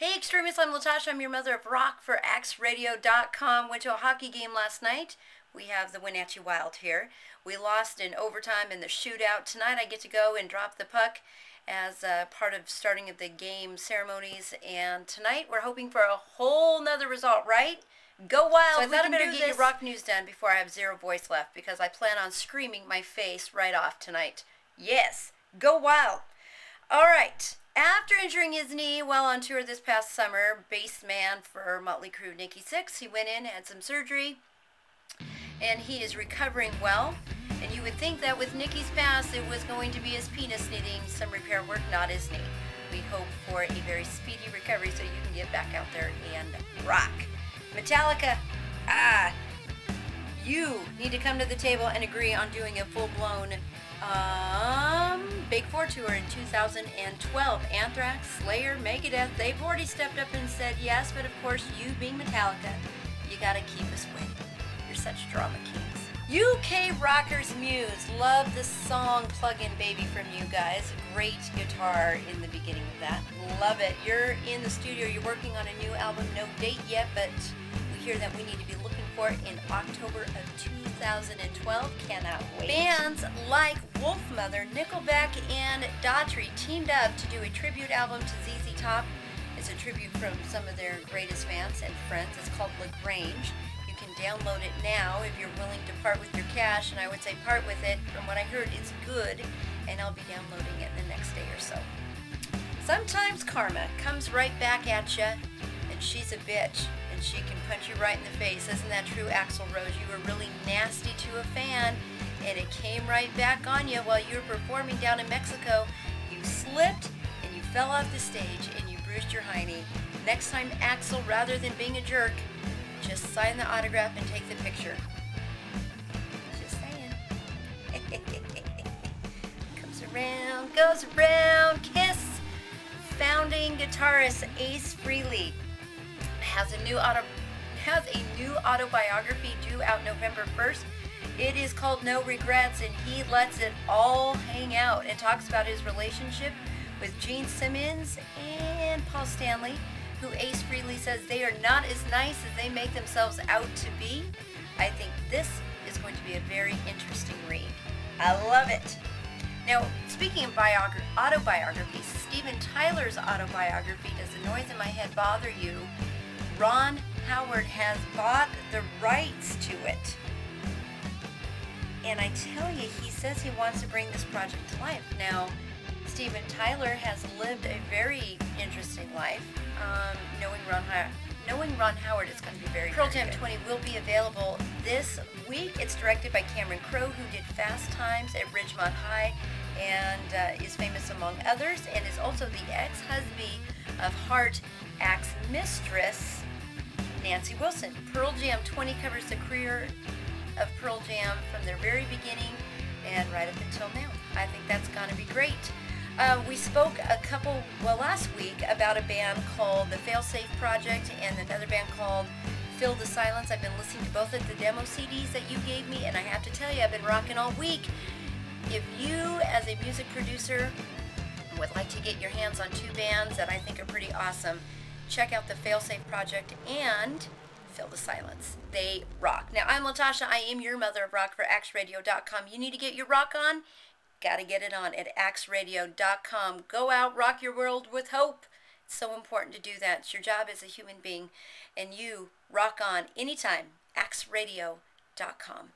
Hey extremists, I'm Latasha. I'm your mother of rock for AxeRadio.com. Went to a hockey game last night. We have the Wenatchee Wild here. We lost in overtime in the shootout. Tonight I get to go and drop the puck as part of starting of the game ceremonies. And tonight we're hoping for a whole nother result, right? Go Wild! So I thought I better get your rock news done before I have zero voice left, because I plan on screaming my face right off tonight. Yes, go Wild! All right. After injuring his knee while on tour this past summer, bass man for Motley Crue, Nikki Sixx, he went in, had some surgery, and he is recovering well. And you would think that with Nikki's pass, it was going to be his penis needing some repair work, not his knee. We hope for a very speedy recovery so you can get back out there and rock. Metallica, you need to come to the table and agree on doing a full-blown Big Four tour in 2012. Anthrax, Slayer, Megadeth, they've already stepped up and said yes, but of course, you being Metallica, you gotta keep us waiting. You're such drama kings. UK rockers MUSE, love the song Plug-in Baby from you guys. Great guitar in the beginning of that. Love it. You're in the studio, you're working on a new album, no date yet, but we hear that we need to be looking for it in October of 2012. Cannot wait. Bands like Wolfmother, Nickelback, and Daughtry teamed up to do a tribute album to ZZ Top. It's a tribute from some of their greatest fans and friends. It's called LaGrange. You can download it now if you're willing to part with your cash, and I would say part with it. From what I heard, it's good, and I'll be downloading it the next day or so. Sometimes karma comes right back at you, and she's a bitch. She can punch you right in the face. Isn't that true, Axl Rose? You were really nasty to a fan, and it came right back on you while you were performing down in Mexico. You slipped, and you fell off the stage, and you bruised your hiney. Next time, Axl, rather than being a jerk, just sign the autograph and take the picture. Just saying. Comes around, goes around. Kiss. Founding guitarist Ace Frehley has a new autobiography due out November 1st. It is called No Regrets, and he lets it all hang out and talks about his relationship with Gene Simmons and Paul Stanley, who Ace Frehley says they are not as nice as they make themselves out to be. I think this is going to be a very interesting read. I love it. Now, speaking of autobiographies, Steven Tyler's autobiography, Does the Noise in My Head Bother You? Ron Howard has bought the rights to it. And I tell you, he says he wants to bring this project to life. Now, Steven Tyler has lived a very interesting life. Knowing Ron Howard is going to be very Pearl Jam 20 will be available this week. It's directed by Cameron Crowe, who did Fast Times at Ridgemont High and is famous among others, and is also the ex-husband of Heart Axe mistress Nancy Wilson. Pearl Jam 20 covers the career of Pearl Jam from their very beginning and right up until now. I think that's going to be great. We spoke last week about a band called the Failsafe Project and another band called Fill the Silence. I've been listening to both of the demo CDs that you gave me, and I have to tell you, I've been rocking all week. If you, as a music producer, would like to get your hands on two bands that I think are pretty awesome, check out the Failsafe Project and Fill the Silence. They rock. Now, I'm Latasha. I am your mother of rock for AxeRadio.com. You need to get your rock on? Gotta get it on at AxeRadio.com. Go out, rock your world with hope. It's so important to do that. It's your job as a human being. And you rock on anytime. AxeRadio.com.